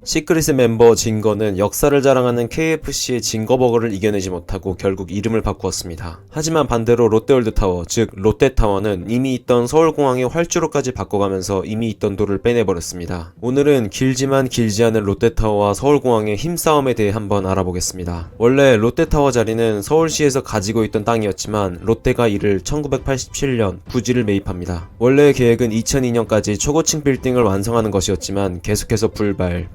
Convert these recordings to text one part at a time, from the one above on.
시크릿의 멤버 징거는 역사를 자랑하는 KFC의 징거버거를 이겨내지 못하고 결국 이름을 바꾸었습니다. 하지만 반대로 롯데월드타워, 즉 롯데타워는 이미 있던 서울공항의 활주로까지 바꿔가면서 이미 있던 돌을 빼내버렸습니다. 오늘은 길지만 길지 않은 롯데타워와 서울공항의 힘싸움에 대해 한번 알아보겠습니다. 원래 롯데타워 자리는 서울시에서 가지고 있던 땅이었지만 롯데가 이를 1987년 부지를 매입합니다. 원래 계획은 2002년까지 초고층 빌딩을 완성하는 것이었지만 계속해서 불발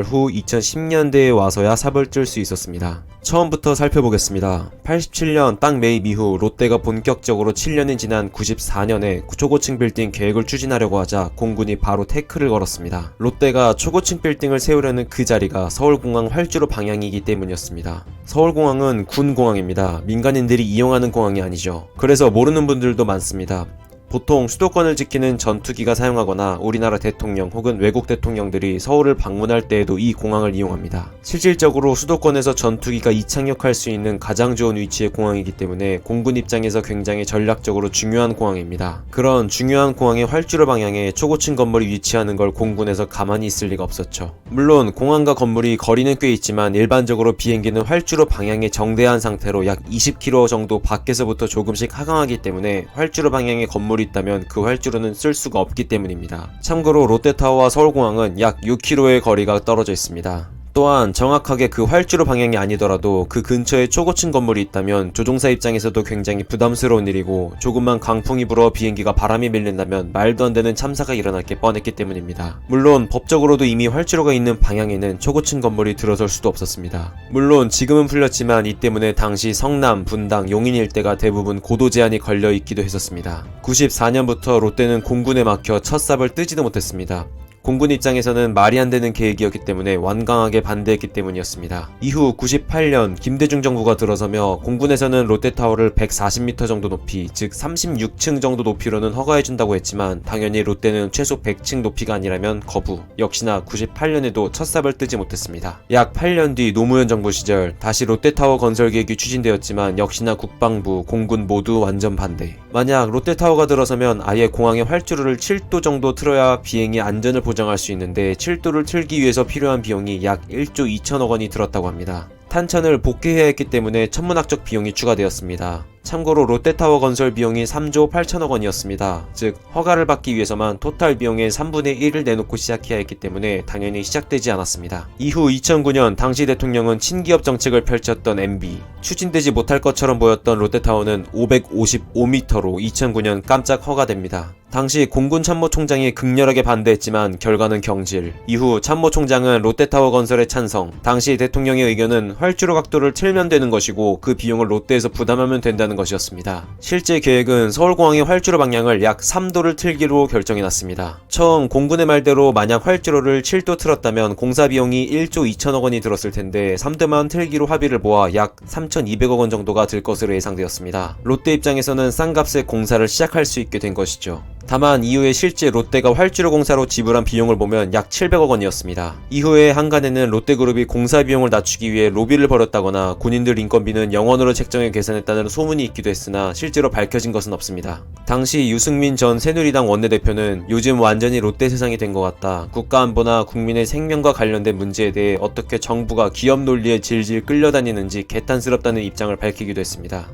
후 2010년대에 와서야 삽을 뜰 수 있었습니다. 처음부터 살펴보겠습니다. 87년 땅 매입 이후 롯데가 본격적으로 7년이 지난 94년에 초고층 빌딩 계획을 추진하려고 하자 공군이 바로 태클을 걸었습니다. 롯데가 초고층 빌딩을 세우려는 그 자리가 서울공항 활주로 방향이기 때문이었습니다. 서울공항은 군공항입니다. 민간인들이 이용하는 공항이 아니죠. 그래서 모르는 분들도 많습니다. 보통 수도권을 지키는 전투기가 사용하거나 우리나라 대통령 혹은 외국 대통령들이 서울을 방문할 때에도 이 공항을 이용합니다. 실질적으로 수도권에서 전투기가 이착륙할 수 있는 가장 좋은 위치의 공항이기 때문에 공군 입장에서 굉장히 전략적으로 중요한 공항입니다. 그런 중요한 공항의 활주로 방향에 초고층 건물이 위치하는 걸 공군에서 가만히 있을 리가 없었죠. 물론 공항과 건물이 거리는 꽤 있지만 일반적으로 비행기는 활주로 방향에 정대한 상태로 약 20km 정도 밖에서부터 조금씩 하강하기 때문에 활주로 방향의 건물이 있다면 그 활주로는 쓸 수가 없기 때문입니다. 참고로 롯데타워와 서울공항은 약 6km의 거리가 떨어져 있습니다. 또한 정확하게 그 활주로 방향이 아니더라도 그 근처에 초고층 건물이 있다면 조종사 입장에서도 굉장히 부담스러운 일이고 조금만 강풍이 불어 비행기가 바람이 밀린다면 말도 안 되는 참사가 일어날 게 뻔했기 때문입니다. 물론 법적으로도 이미 활주로가 있는 방향에는 초고층 건물이 들어설 수도 없었습니다. 물론 지금은 풀렸지만 이 때문에 당시 성남, 분당, 용인 일대가 대부분 고도 제한이 걸려 있기도 했었습니다. 94년부터 롯데는 공군에 막혀 첫 삽을 뜨지도 못했습니다. 공군 입장에서는 말이 안 되는 계획이었기 때문에 완강하게 반대했기 때문이었습니다. 이후 98년 김대중 정부가 들어서며 공군에서는 롯데타워를 140m 정도 높이, 즉 36층 정도 높이로는 허가해준다고 했지만 당연히 롯데는 최소 100층 높이가 아니라면 거부. 역시나 98년에도 첫 삽을 뜨지 못했습니다. 약 8년 뒤 노무현 정부 시절 다시 롯데타워 건설 계획이 추진되었지만 역시나 국방부, 공군 모두 완전 반대. 만약 롯데타워가 들어서면 아예 공항의 활주로를 7도 정도 틀어야 비행의 안전을 보장할 수 있는데 7도를 틀기 위해서 필요한 비용이 약 1조 2천억 원이 들었다고 합니다. 탄천을 복귀해야 했기 때문에 천문학적 비용이 추가되었습니다. 참고로 롯데타워 건설 비용이 3조 8천억 원이었습니다. 즉 허가를 받기 위해서만 토탈 비용의 3분의 1을 내놓고 시작해야 했기 때문에 당연히 시작되지 않았습니다. 이후 2009년 당시 대통령은 친기업 정책을 펼쳤던 MB, 추진되지 못할 것처럼 보였던 롯데타워는 555m로 2009년 깜짝 허가됩니다. 당시 공군 참모총장이 극렬하게 반대했지만 결과는 경질. 이후 참모총장은 롯데타워 건설에 찬성. 당시 대통령의 의견은 활주로 각도를 틀면 되는 것이고 그 비용을 롯데에서 부담하면 된다는 것이었습니다. 실제 계획은 서울공항의 활주로 방향을 약 3도를 틀기로 결정해놨습니다. 처음 공군의 말대로 만약 활주로를 7도 틀었다면 공사 비용이 1조 2천억 원이 들었을 텐데 3도만 틀기로 합의를 모아 약 3,200억 원 정도가 들 것으로 예상되었습니다. 롯데 입장에서는 싼 값에 공사를 시작할 수 있게 된 것이죠. 다만 이후에 실제 롯데가 활주로 공사로 지불한 비용을 보면 약 700억 원이었습니다. 이후에 한간에는 롯데그룹이 공사 비용을 낮추기 위해 로비를 벌였다거나 군인들 인건비는 영원으로 책정해 계산했다는 소문이 있기도 했으나 실제로 밝혀진 것은 없습니다. 당시 유승민 전 새누리당 원내대표는 요즘 완전히 롯데 세상이 된 것 같다. 국가안보나 국민의 생명과 관련된 문제에 대해 어떻게 정부가 기업 논리에 질질 끌려다니는지 개탄스럽다는 입장을 밝히기도 했습니다.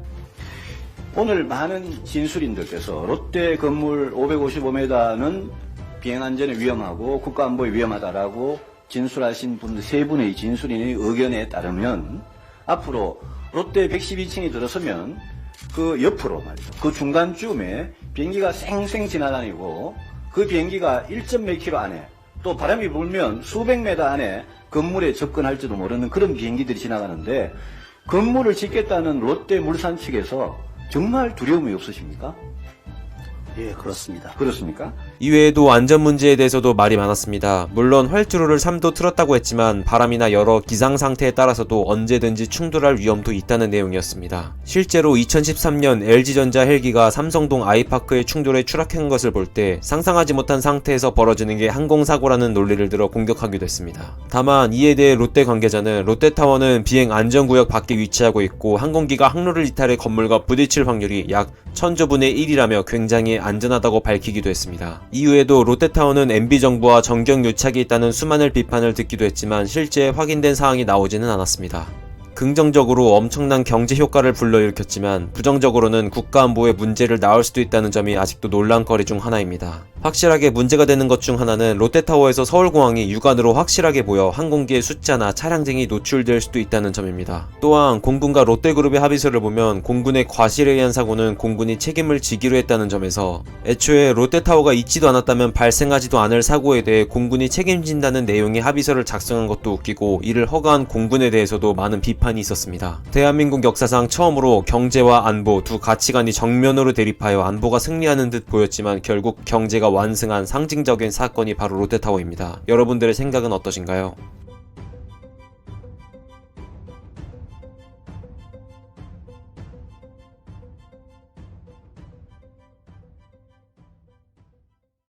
오늘 많은 진술인들께서 롯데 건물 555m는 비행안전에 위험하고 국가안보에 위험하다라고 진술하신 분들 세 분의 진술인의 의견에 따르면 앞으로 롯데 112층이 들어서면 그 옆으로 말이죠. 그 중간쯤에 비행기가 쌩쌩 지나다니고 그 비행기가 1몇 킬로 안에 또 바람이 불면 수백 메터 안에 건물에 접근할지도 모르는 그런 비행기들이 지나가는데 건물을 짓겠다는 롯데 물산 측에서 정말 두려움이 없으십니까? 예, 그렇습니다. 그렇습니까? 이외에도 안전 문제에 대해서도 말이 많았습니다. 물론 활주로를 3도 틀었다고 했지만 바람이나 여러 기상 상태에 따라서도 언제든지 충돌할 위험도 있다는 내용이었습니다. 실제로 2013년 LG전자 헬기가 삼성동 아이파크의 충돌에 추락한 것을 볼 때 상상하지 못한 상태에서 벌어지는 게 항공사고라는 논리를 들어 공격하기도 했습니다. 다만 이에 대해 롯데 관계자는 롯데타워는 비행 안전구역 밖에 위치하고 있고 항공기가 항로를 이탈해 건물과 부딪힐 확률이 약 1000조분의 1이라며 굉장히 안전하다고 밝히기도 했습니다. 이후에도 롯데타워는 MB정부와 정경유착이 있다는 수많은 비판을 듣기도 했지만 실제 확인된 사항이 나오지는 않았습니다. 긍정적으로 엄청난 경제 효과를 불러일으켰지만 부정적으로는 국가안보에 문제를 낳을 수도 있다는 점이 아직도 논란거리 중 하나입니다. 확실하게 문제가 되는 것 중 하나는 롯데타워에서 서울공항이 육안으로 확실하게 보여 항공기의 숫자나 차량 등이 노출될 수도 있다는 점입니다. 또한 공군과 롯데그룹의 합의서를 보면 공군의 과실에 의한 사고는 공군이 책임을 지기로 했다는 점에서 애초에 롯데타워가 있지도 않았다면 발생하지도 않을 사고에 대해 공군이 책임진다는 내용의 합의서를 작성한 것도 웃기고 이를 허가한 공군에 대해서도 많은 비판이 있었습니다. 대한민국 역사상 처음으로 경제와 안보 두 가치관이 정면으로 대립하여 안보가 승리하는 듯 보였지만 결국 경제가 완승한 상징적인 사건이 바로 롯데타워입니다. 여러분들의 생각은 어떠신가요?